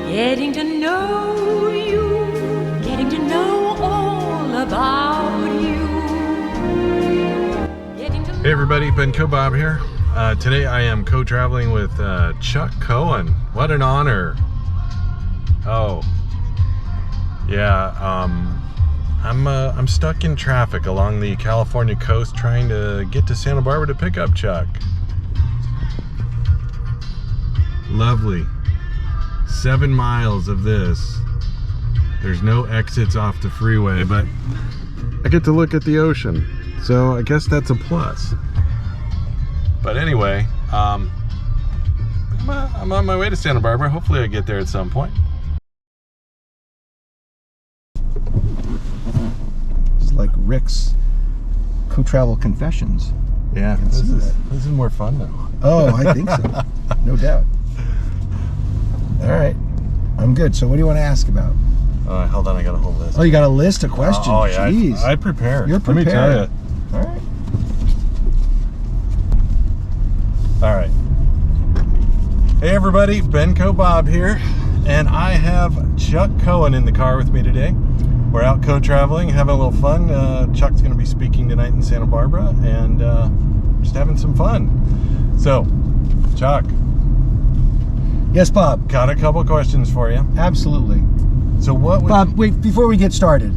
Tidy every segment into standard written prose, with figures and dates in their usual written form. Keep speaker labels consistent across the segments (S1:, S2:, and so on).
S1: Getting to know you, getting to know all about you.
S2: Hey everybody, Benco Bob here. Today I am co-traveling with Chuck Cohen. What an honor. Oh, yeah, I'm stuck in traffic along the California coast trying to get to Santa Barbara to pick up Chuck. Lovely. 7 miles of this. There's no exits off the freeway, but I get to look at the ocean, so I guess that's a plus. But anyway, I'm on my way to Santa Barbara. Hopefully I get there at some point.
S3: It's like Rick's co-travel confessions.
S2: Yeah, this is more fun now.
S3: Oh, I think so. No doubt. All right, I'm good. So what do you want to ask about?
S2: Hold on, I got a whole list.
S3: Oh, you got a list of questions?
S2: Oh yeah,
S3: Jeez.
S2: I prepared.
S3: You're prepared.
S2: Let me tell you.
S3: All right.
S2: All right. Hey everybody, Benco Bob here, and I have Chuck Cohen in the car with me today. We're out co-traveling, having a little fun. Chuck's going to be speaking tonight in Santa Barbara, and just having some fun. So, Chuck.
S3: Yes, Bob.
S2: Got a couple questions for you.
S3: Absolutely.
S2: So what would
S3: Bob, wait, before we get started,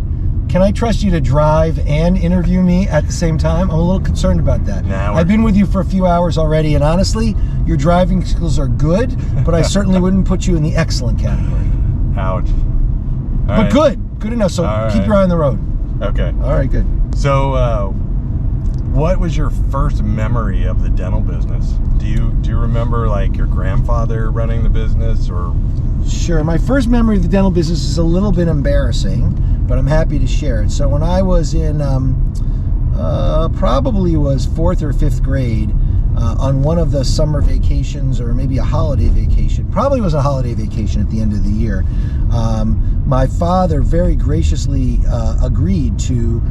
S3: can I trust you to drive and interview me at the same time? I'm a little concerned about that.
S2: Nah,
S3: I've been with you for a few hours already, and honestly, your driving skills are good, but I certainly wouldn't put you in the excellent category.
S2: Ouch.
S3: But good enough, so keep your eye on the road.
S2: Okay.
S3: All right, good.
S2: So, what was your first memory of the dental business? Do you remember like your grandfather running the business, or?
S3: Sure. My first memory of the dental business is a little bit embarrassing, but I'm happy to share it. So when I was in probably was 4th or 5th grade, on one of the summer vacations, or maybe a holiday vacation, probably was a holiday vacation at the end of the year, my father very graciously agreed to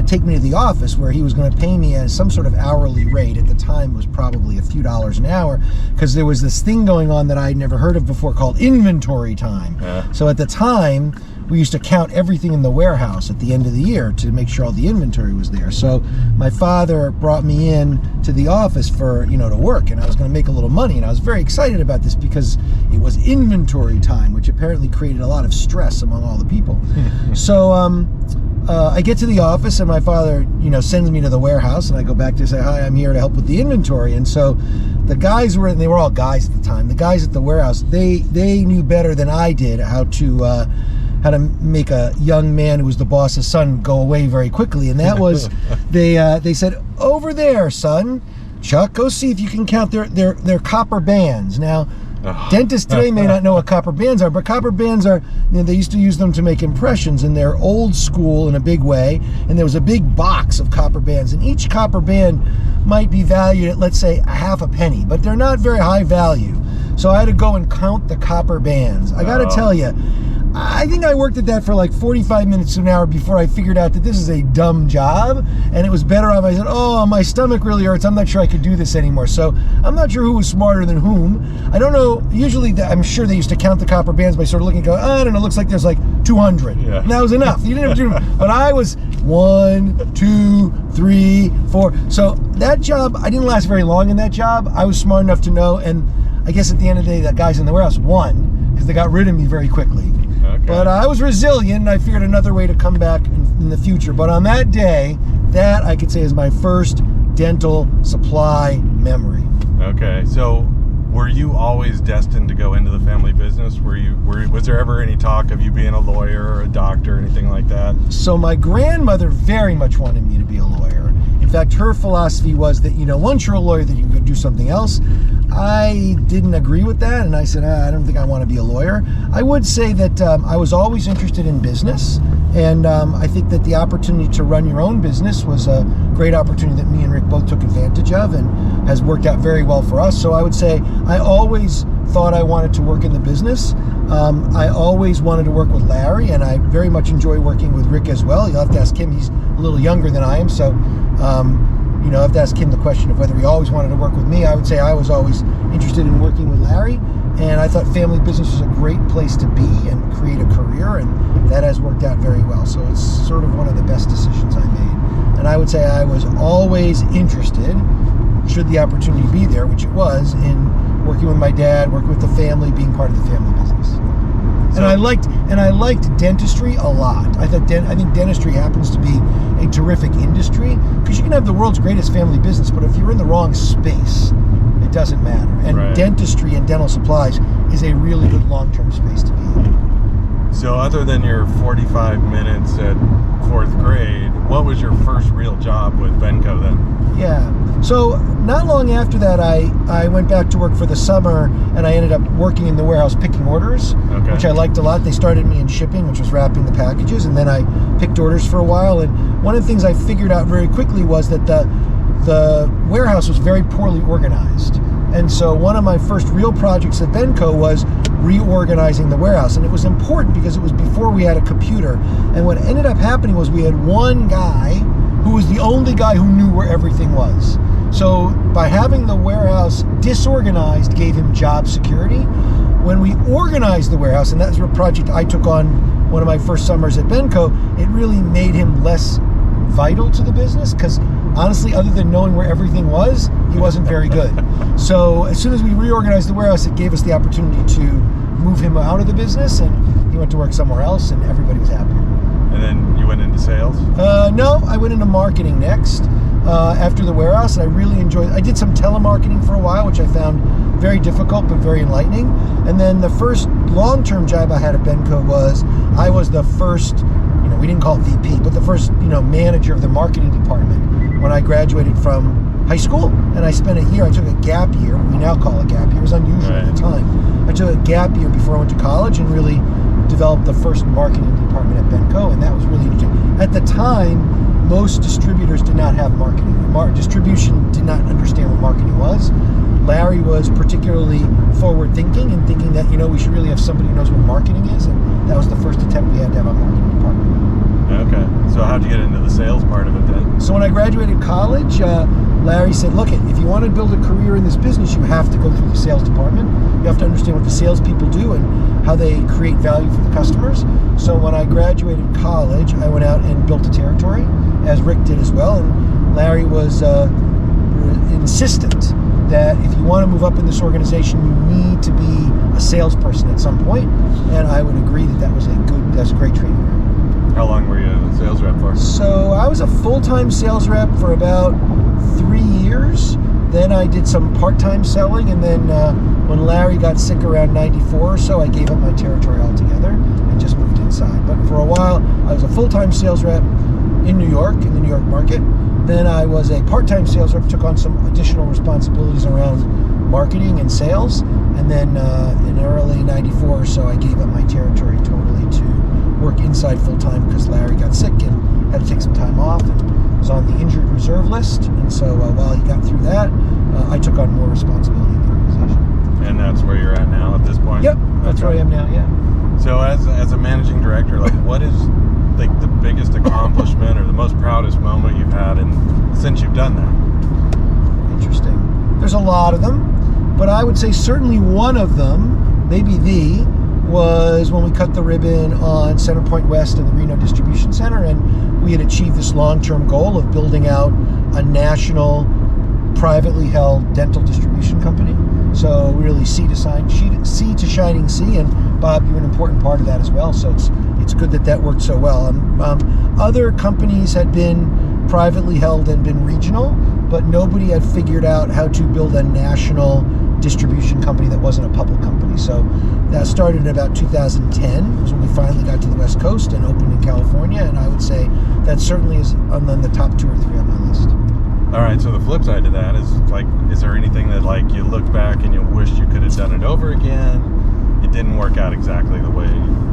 S3: take me to the office, where he was going to pay me as some sort of hourly rate. At the time it was probably a few dollars an hour, because there was this thing going on that I'd never heard of before called inventory time. Yeah. So at the time, we used to count everything in the warehouse at the end of the year to make sure all the inventory was there. So my father brought me in to the office for, to work, and I was going to make a little money, and I was very excited about this because it was inventory time, which apparently created a lot of stress among all the people. So I get to the office, and my father, sends me to the warehouse, and I go back to say, hi, I'm here to help with the inventory. And so the guys they were all guys at the time. The guys at the warehouse, they knew better than I did how to make a young man who was the boss's son go away very quickly. And that was, they said, over there, son, Chuck, go see if you can count their copper bands. Now, dentists today may not know what copper bands are, but copper bands are, they used to use them to make impressions, and they're old school in a big way. And there was a big box of copper bands, and each copper band might be valued at, let's say, half a penny, but they're not very high value. So I had to go and count the copper bands. I got to tell you, I think I worked at that for like 45 minutes to an hour before I figured out that this is a dumb job, and it was better off. I said, oh, my stomach really hurts. I'm not sure I could do this anymore. So I'm not sure who was smarter than whom. I don't know. Usually, I'm sure they used to count the copper bands by sort of looking and go, I don't know, looks like there's like 200. Yeah. And that was enough. You didn't have to do, but I was 1, 2, 3, 4. So that job, I didn't last very long in that job. I was smart enough to know, and I guess at the end of the day, the guys in the warehouse won because they got rid of me very quickly. Okay. But I was resilient, and I figured another way to come back in the future. But on that day, that I could say is my first dental supply memory.
S2: Okay, so were you always destined to go into the family business? Was there ever any talk of you being a lawyer or a doctor or anything like that?
S3: So my grandmother very much wanted me to be a lawyer. In fact, her philosophy was that, once you're a lawyer, that you can go do something else. I didn't agree with that, and I said, I don't think I want to be a lawyer. I would say that I was always interested in business, and I think that the opportunity to run your own business was a great opportunity that me and Rick both took advantage of, and has worked out very well for us. So I would say I always thought I wanted to work in the business. I always wanted to work with Larry, and I very much enjoy working with Rick as well. You'll have to ask him. He's a little younger than I am, so I have to ask him the question of whether he always wanted to work with me. I would say I was always interested in working with Larry. And I thought family business was a great place to be and create a career, and that has worked out very well. So it's sort of one of the best decisions I made. And I would say I was always interested, should the opportunity be there, which it was, in working with my dad, working with the family, being part of the family business. And I liked dentistry a lot. I think dentistry happens to be a terrific industry, because you can have the world's greatest family business, but if you're in the wrong space, it doesn't matter. And dentistry and dental supplies is a really good long-term space to be in.
S2: So other than your 45 minutes at 4th grade, what was your first real job with Benco then?
S3: Yeah. So not long after that, I went back to work for the summer, and I ended up working in the warehouse picking orders, which I liked a lot. They started me in shipping, which was wrapping the packages, and then I picked orders for a while. And one of the things I figured out very quickly was that the warehouse was very poorly organized. And so one of my first real projects at Benco was reorganizing the warehouse. And it was important because it was before we had a computer. And what ended up happening was we had one guy who was the only guy who knew where everything was. So by having the warehouse disorganized gave him job security. When we organized the warehouse, and that's a project I took on one of my first summers at Benco, it really made him less vital to the business, because honestly, other than knowing where everything was, he wasn't very good. So as soon as we reorganized the warehouse, it gave us the opportunity to move him out of the business, and he went to work somewhere else, and everybody was happy.
S2: And then you went into sales?
S3: No, I went into marketing next after the warehouse, and I really enjoyed it. I did some telemarketing for a while, which I found very difficult but very enlightening. And then the first long-term job I had at Benco was I was the first, we didn't call it VP, but the first, manager of the marketing department when I graduated from high school. And I spent a year, I took a gap year, what we now call a gap year. It was unusual at the time. I took a gap year before I went to college and really developed the first marketing department at Benco, and that was really interesting. At the time, most distributors did not have marketing. Distribution did not understand what marketing was. Larry was particularly forward-thinking and thinking that, we should really have somebody who knows what marketing is, and that was the first attempt we had to have a marketing department.
S2: Okay, so how'd you get into the sales part of it then?
S3: So when I graduated college, Larry said, look, if you want to build a career in this business, you have to go through the sales department. You have to understand what the salespeople do and how they create value for the customers. So when I graduated college, I went out and built a territory, as Rick did as well. And Larry was insistent that if you want to move up in this organization, you need to be a salesperson at some point. And I would agree that that's a great training ground.
S2: How long were you a sales rep for?
S3: So I was a full-time sales rep for about 3 years. Then I did some part-time selling, and then when Larry got sick around 94 or so, I gave up my territory altogether and just moved inside. But for a while, I was a full-time sales rep in New York, in the New York market. Then I was a part-time sales rep, took on some additional responsibilities around marketing and sales. And then in early 94 or so, I gave up my territory totally to work inside full-time because Larry got sick and had to take some time off and was on the injured reserve list. And so while he got through that, I took on more responsibility in the organization.
S2: And that's where you're at now at this point?
S3: Yep, that's where I am now, yeah.
S2: So as a managing director, what is the biggest accomplishment or the most proudest moment you've had since you've done that?
S3: Interesting. There's a lot of them, but I would say certainly one of them, maybe was when we cut the ribbon on Centerpoint West and the Reno Distribution Center, and we had achieved this long-term goal of building out a national privately held dental distribution company. So really sea to shining sea, and Bob, you're an important part of that as well. So it's good that worked so well. Other companies had been privately held and been regional, but nobody had figured out how to build a national distribution company that wasn't a public company. So that started in about 2010, was when we finally got to the West Coast and opened in California, and I would say that certainly is on the top 2 or 3 on my list.
S2: All right, so the flip side to that is there anything that you look back and you wish you could have done it over again? It didn't work out exactly the way.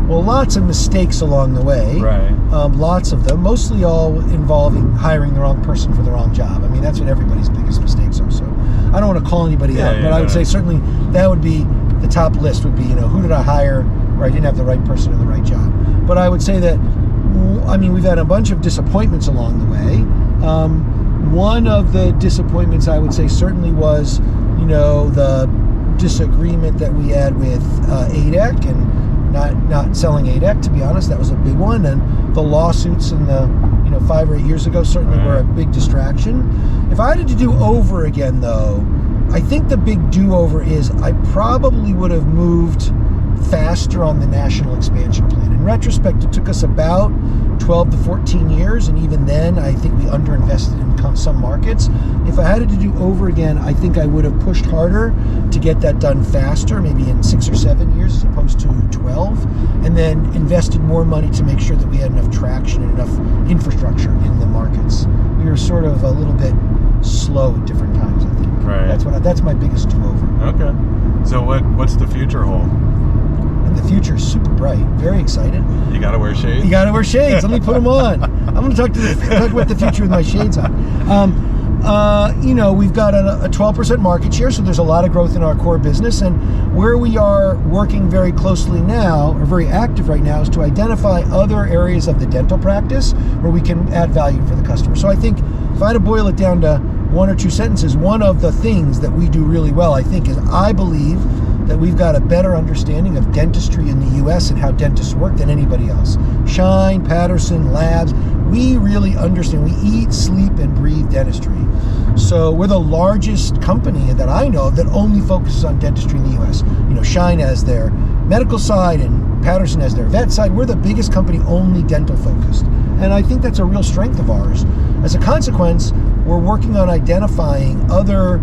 S3: Well, lots of mistakes along the way.
S2: Right.
S3: Lots of them, mostly all involving hiring the wrong person for the wrong job. I mean, that's what everybody's biggest mistakes are. So I don't want to call anybody out, but I would say certainly that would be the top list would be, who did I hire where I didn't have the right person in the right job. But I would say that, we've had a bunch of disappointments along the way. One of the disappointments I would say certainly was, the disagreement that we had with ADEC and not selling ADEC, to be honest. That was a big one. And the lawsuits in the 5 or 8 years ago certainly were a big distraction. If I had to do over again, though, I think the big do-over is I probably would have moved faster on the national expansion plan. In retrospect, it took us about 12 to 14 years, and even then, I think we underinvested in some markets. If I had to do over again, I think I would have pushed harder to get that done faster, maybe in 6 or 7 years as opposed to 12, and then invested more money to make sure that we had enough traction and enough infrastructure in the markets. We were sort of a little bit slow at different times, I think.
S2: Right.
S3: That's my biggest do-over.
S2: Okay. So what's the future hold?
S3: And the future is super bright. Very excited.
S2: You got to wear shades?
S3: You got to wear shades. Let me put them on. I'm going to talk about the future with my shades on. We've got a 12% market share, so there's a lot of growth in our core business. And where we are working very closely now, or very active right now, is to identify other areas of the dental practice where we can add value for the customer. So I think if I had to boil it down to one or two sentences, one of the things that we do really well, I think, is I believe that we've got a better understanding of dentistry in the U.S. and how dentists work than anybody else. Shine, Patterson, Labs, we really understand. We eat, sleep, and breathe dentistry. So we're the largest company that I know of that only focuses on dentistry in the U.S. Shine has their medical side and Patterson has their vet side. We're the biggest company only dental focused. And I think that's a real strength of ours. As a consequence, we're working on identifying other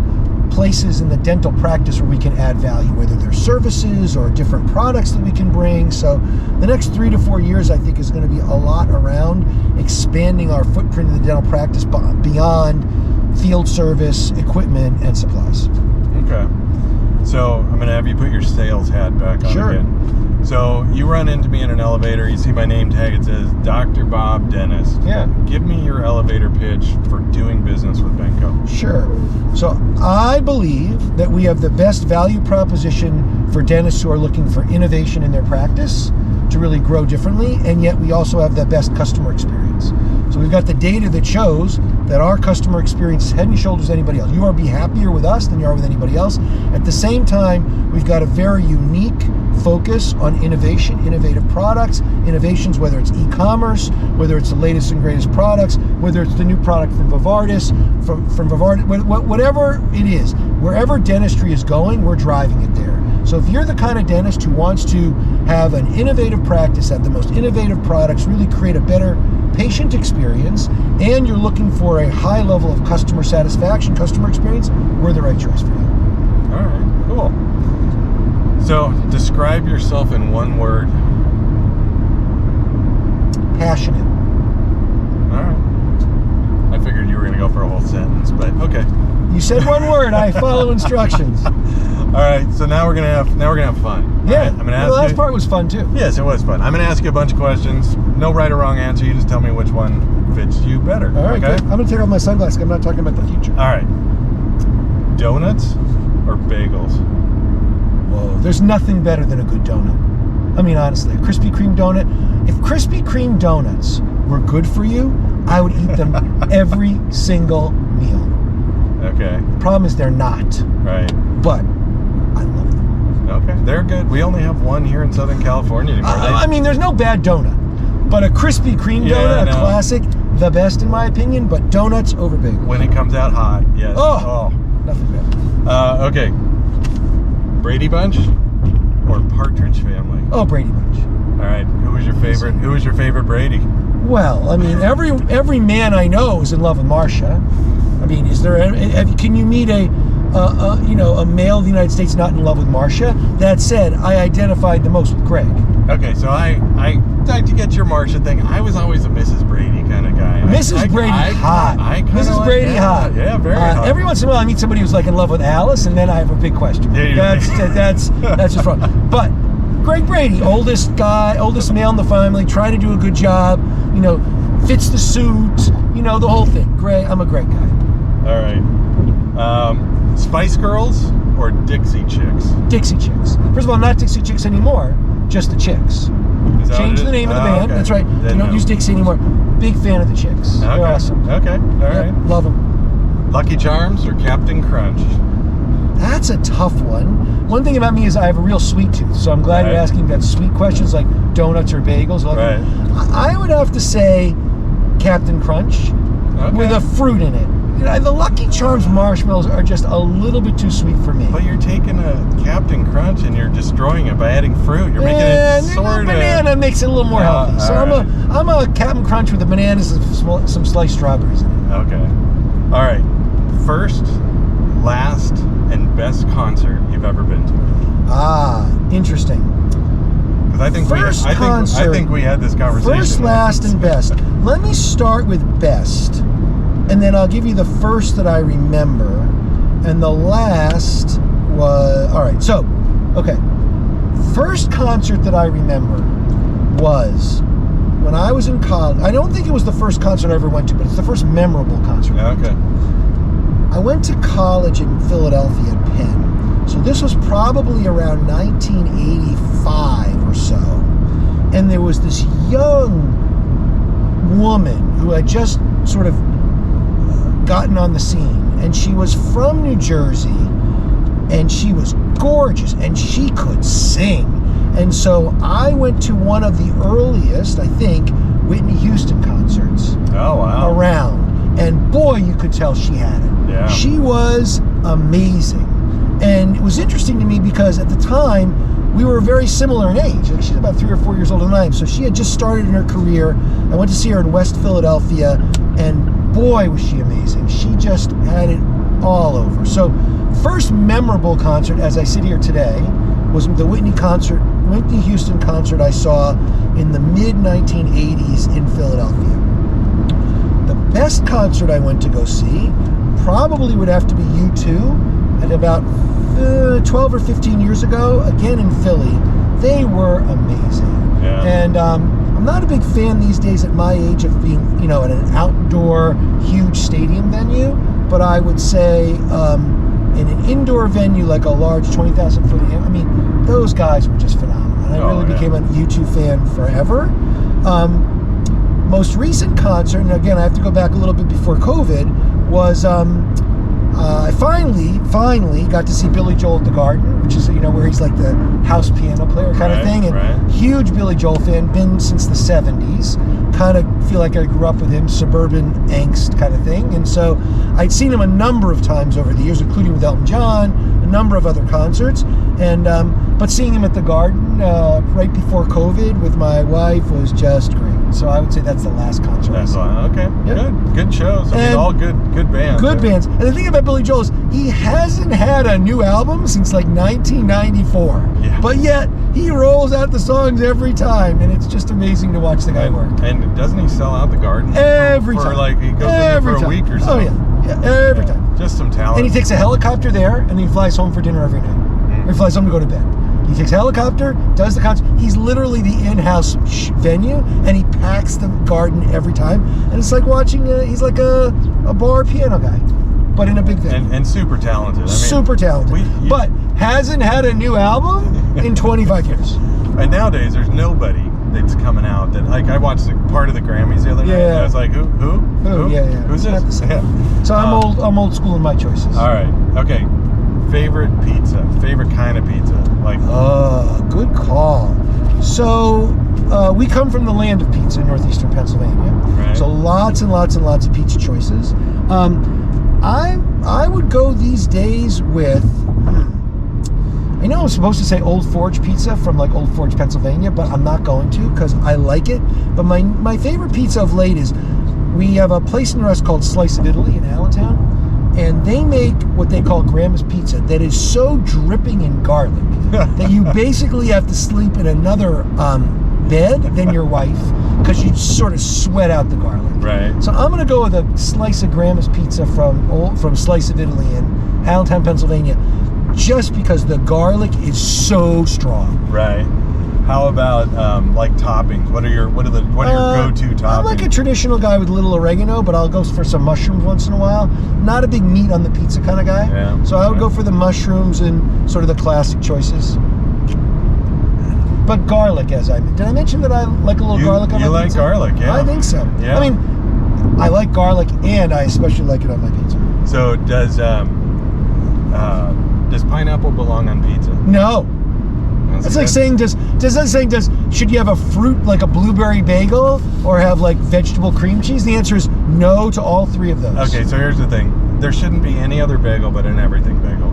S3: places in the dental practice where we can add value, whether they're services or different products that we can bring. So the next 3 to 4 years, I think, is going to be a lot around expanding our footprint in the dental practice beyond field service, equipment, and supplies.
S2: Okay. So I'm going to have you put your sales hat back on again. So you run into me in an elevator, you see my name tag, it says Dr. Bob Dentist.
S3: Yeah.
S2: Give me your elevator pitch for doing business with Benco.
S3: Sure. So I believe that we have the best value proposition for dentists who are looking for innovation in their practice to really grow differently, and yet we also have the best customer experience. So we've got the data that shows that our customer experience is head and shoulders anybody else. You are be happier with us than you are with anybody else. At the same time, we've got a very unique focus on innovation, innovative products, innovations, whether it's e-commerce, whether it's the latest and greatest products, whether it's the new product from Vivardis, whatever it is, wherever dentistry is going, we're driving it there. So if you're the kind of dentist who wants to have an innovative practice, have the most innovative products, really create a better patient experience, and you're looking for a high level of customer satisfaction, customer experience, we're the right choice for you.
S2: All right, cool. So describe yourself in one word.
S3: Passionate.
S2: All right. I figured you were going to go for a whole sentence, but okay.
S3: You said one word. I follow instructions.
S2: All right. So now we're gonna have fun.
S3: Yeah.
S2: Right, I'm gonna ask
S3: the last part was fun too.
S2: Yes, it was fun. I'm gonna ask you a bunch of questions. No right or wrong answer. You just tell me which one fits you better.
S3: All right.
S2: Okay.
S3: Good. I'm gonna take off my sunglasses. I'm not talking about the future.
S2: All right. Donuts or bagels?
S3: Whoa. There's nothing better than a good donut. I mean, honestly, a Krispy Kreme donut. If Krispy Kreme donuts were good for you, I would eat them every single meal.
S2: Okay.
S3: The problem is they're not.
S2: Right.
S3: But I love them.
S2: Okay. They're good. We only have one here in Southern California anymore.
S3: I mean, there's no bad donut. But a Krispy Kreme donut, a classic, the best in my opinion, but donuts over bagels.
S2: When it comes out hot, yes.
S3: Oh. Nothing better.
S2: Okay. Brady Bunch or Partridge Family?
S3: Oh, Brady Bunch.
S2: All right. Who was your favorite? Who was your favorite Brady?
S3: Well, I mean, every man I know is in love with Marcia. I mean, can you meet a male of the United States not in love with Marcia? That said, I identified the most with Greg.
S2: Okay, so I like to get your Marcia thing. I was always a Mrs. Brady kind of guy.
S3: Mrs. Brady hot.
S2: Mrs.
S3: Brady hot.
S2: Yeah, very hot.
S3: Every once in a while, I meet somebody who's like in love with Alice, and then I have a big question.
S2: Yeah,
S3: That's just wrong. But Greg Brady, oldest male in the family, trying to do a good job. Fits the suit. The whole thing. I'm a great guy.
S2: All right. Spice Girls or Dixie Chicks?
S3: Dixie Chicks. First of all, not Dixie Chicks anymore, just the Chicks. Change the name of the band. Okay. That's right. You don't use Dixie anymore. Big fan of the Chicks.
S2: Okay.
S3: They're awesome.
S2: Okay. All right.
S3: Love them.
S2: Lucky Charms or Captain Crunch?
S3: That's a tough one. One thing about me is I have a real sweet tooth, so I'm glad you're asking that sweet questions like donuts or bagels.
S2: Right.
S3: I would have to say Captain Crunch with a fruit in it. You know, the Lucky Charms marshmallows are just a little bit too sweet for me.
S2: But you're taking a Captain Crunch and you're destroying it by adding fruit. You're making it sort of...
S3: banana makes it a little more healthy. So I'm a Captain Crunch with the bananas and some sliced strawberries in it.
S2: Okay. All right. First, last, and best concert you've ever been to.
S3: Ah, interesting.
S2: Because I think we had this conversation.
S3: First, last, and best. Let me start with best. And then I'll give you the first that I remember. And the last was... All right, so, okay. First concert that I remember was when I was in college. I don't think it was the first concert I ever went to, but it's the first memorable concert.
S2: Okay.
S3: I went to college in Philadelphia at Penn. So this was probably around 1985 or so. And there was this young woman who had just sort of gotten on the scene, and she was from New Jersey, and she was gorgeous, and she could sing. And so I went to one of the earliest, I think, Whitney Houston concerts around, and boy, you could tell she had it.
S2: Yeah.
S3: She was amazing. And it was interesting to me because at the time we were very similar in age. Like, she's about 3 or 4 years older than I am, so she had just started in her career. I went to see her in West Philadelphia, and boy, was she amazing. She just had it all over. So, first memorable concert, as I sit here today, was the Whitney Houston concert I saw in the mid-1980s in Philadelphia. The best concert I went to go see probably would have to be U2 at about 12 or 15 years ago, again in Philly. They were amazing.
S2: Yeah.
S3: And I'm not a big fan these days at my age of being, at an outdoor, huge stadium venue, but I would say in an indoor venue like a large 20,000 foot, I mean, those guys were just phenomenal. And I really became a U2 fan forever. Most recent concert, and again, I have to go back a little bit before COVID, was I finally got to see Billy Joel at the Garden, which is, where he's like the house piano player kind of thing. And huge Billy Joel fan, been since the 70s. Kind of feel like I grew up with him, suburban angst kind of thing. And so I'd seen him a number of times over the years, including with Elton John, a number of other concerts. And but seeing him at the Garden right before COVID with my wife was just great. So I would say that's the last concert.
S2: Okay. Yep. Good shows. I mean, all good bands.
S3: Good bands. And the thing about Billy Joel is he hasn't had a new album since like 1994.
S2: Yeah.
S3: But yet he rolls out the songs every time, and it's just amazing to watch the guy work.
S2: And doesn't he sell out the Garden
S3: every time?
S2: Like he goes in there for a week or so.
S3: Oh yeah, every time.
S2: Just some talent.
S3: And he takes a helicopter there, and then he flies home for dinner every night. Or he flies home to go to bed. He takes a helicopter, does the concert. He's literally the in-house venue, and he packs the Garden every time. And it's like watching, he's like a bar piano guy, but in a big venue.
S2: And super talented. I mean,
S3: super talented. But hasn't had a new album in 25 years.
S2: And nowadays, there's nobody that's coming out that, like, I watched part of the Grammys the other night, and I was like, who?
S3: Yeah.
S2: Who's this?
S3: Yeah. So I'm old school in my choices.
S2: All right. Okay. Favorite pizza? Favorite kind of pizza?
S3: Good call. So we come from the land of pizza in northeastern Pennsylvania.
S2: Right.
S3: So lots and lots and lots of pizza choices. I would go these days with. I know I'm supposed to say Old Forge pizza from like Old Forge, Pennsylvania, but I'm not going to because I like it. But my favorite pizza of late is we have a place in the rest called Slice of Italy in Allentown. And they make what they call grandma's pizza that is so dripping in garlic that you basically have to sleep in another bed than your wife because you sort of sweat out the garlic.
S2: Right.
S3: So I'm going to go with a slice of grandma's pizza from Slice of Italy in Allentown, Pennsylvania, just because the garlic is so strong.
S2: Right. How about like toppings? What are your go-to toppings?
S3: I'm like a traditional guy with little oregano, but I'll go for some mushrooms once in a while. Not a big meat on the pizza kind of guy.
S2: Yeah.
S3: So I would go for the mushrooms and sort of the classic choices. But garlic, did I mention that I like a little garlic on my pizza?
S2: You like garlic, yeah.
S3: I think so.
S2: Yeah.
S3: I mean, I like garlic, and I especially like it on my pizza.
S2: So does Does pineapple belong on pizza?
S3: No. That's like saying, should you have a fruit like a blueberry bagel or have like vegetable cream cheese? The answer is no to all three of those.
S2: Okay, so here's the thing. There shouldn't be any other bagel but an everything bagel.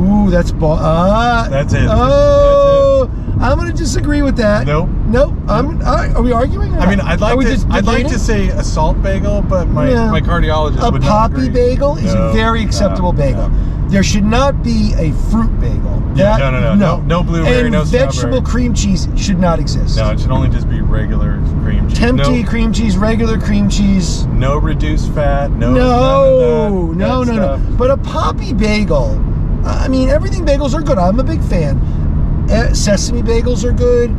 S3: Ooh, that's
S2: That's it.
S3: Oh, I'm going to disagree with that.
S2: Nope.
S3: Nope. Are we arguing?
S2: I mean, I'd like to say a salt bagel, but my cardiologist would not
S3: poppy
S2: agree.
S3: bagel is a very acceptable bagel.
S2: No.
S3: There should not be a fruit bagel.
S2: No blueberry, no strawberry.
S3: Vegetable cream cheese should not exist.
S2: No, it should only just be regular cream cheese.
S3: Tempeh cream cheese, regular cream cheese.
S2: No reduced fat.
S3: No. But a poppy bagel. I mean, everything bagels are good. I'm a big fan. Sesame bagels are good.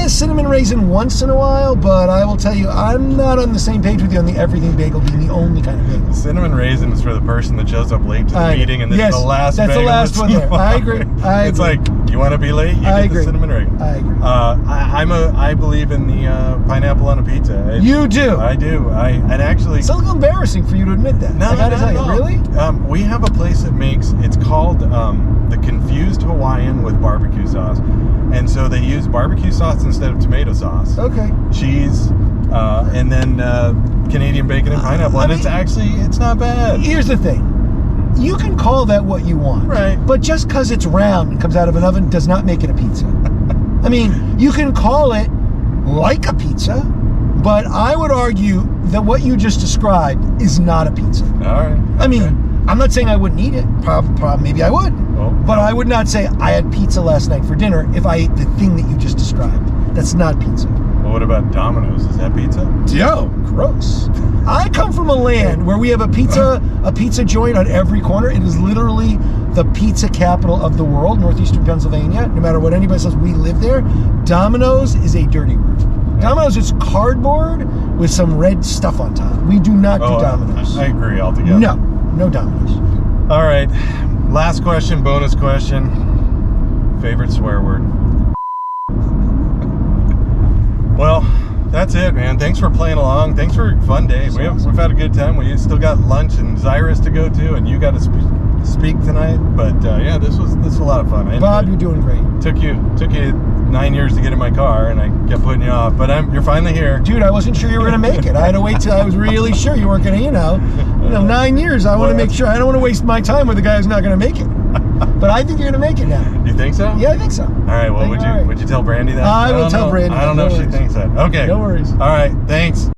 S3: Cinnamon raisin once in a while, but I will tell you, I'm not on the same page with you on the everything bagel being the only kind of bagel.
S2: Cinnamon raisin is for the person that shows up late to the meeting, and this is the last bagel.
S3: That's the last one there. I agree.
S2: It's like, you want to be late, you get the cinnamon raisin.
S3: I agree.
S2: I believe in the pineapple on a pizza.
S3: You do?
S2: I do. And actually...
S3: It's a little embarrassing for you to admit that.
S2: No,
S3: I gotta tell you, really?
S2: We have a place that makes, it's called the Confused Hawaiian with barbecue sauce. And so they use barbecue sauce instead of tomato sauce.
S3: Okay.
S2: Cheese, and then Canadian bacon and pineapple. And it's not bad.
S3: Here's the thing. You can call that what you want.
S2: Right.
S3: But just because it's round and comes out of an oven does not make it a pizza. I mean, you can call it like a pizza, but I would argue that what you just described is not a pizza.
S2: All right.
S3: I mean, I'm not saying I wouldn't eat it. Maybe I would. But I would not say I had pizza last night for dinner if I ate the thing that you just described. That's not pizza.
S2: Well, what about Domino's? Is that pizza?
S3: Yo, gross. I come from a land where we have a pizza joint on every corner. It is literally the pizza capital of the world, northeastern Pennsylvania. No matter what anybody says, we live there. Domino's is a dirty word. Domino's is cardboard with some red stuff on top. We do not do Domino's.
S2: I agree altogether.
S3: No Domino's.
S2: All right, last question, bonus question. Favorite swear word? Well, that's it, man. Thanks for playing along. Thanks for a fun day. We've had a good time. We still got lunch and Xyrus to go to, and you got to speak tonight. But yeah, this was a lot of fun.
S3: Bob, you're doing great.
S2: Took you 9 years to get in my car, and I kept putting you off. But you're finally here,
S3: dude. I wasn't sure you were gonna make it. I had to wait till I was really sure you weren't gonna. 9 years. I want to make sure. I don't want to waste my time with a guy who's not gonna make it. But I think you're gonna make it now.
S2: You think so?
S3: Yeah, I think so. All
S2: right. Well, would you tell Brandy that?
S3: I will tell Brandy.
S2: I don't know if she thinks that. Okay.
S3: No worries.
S2: All right. Thanks.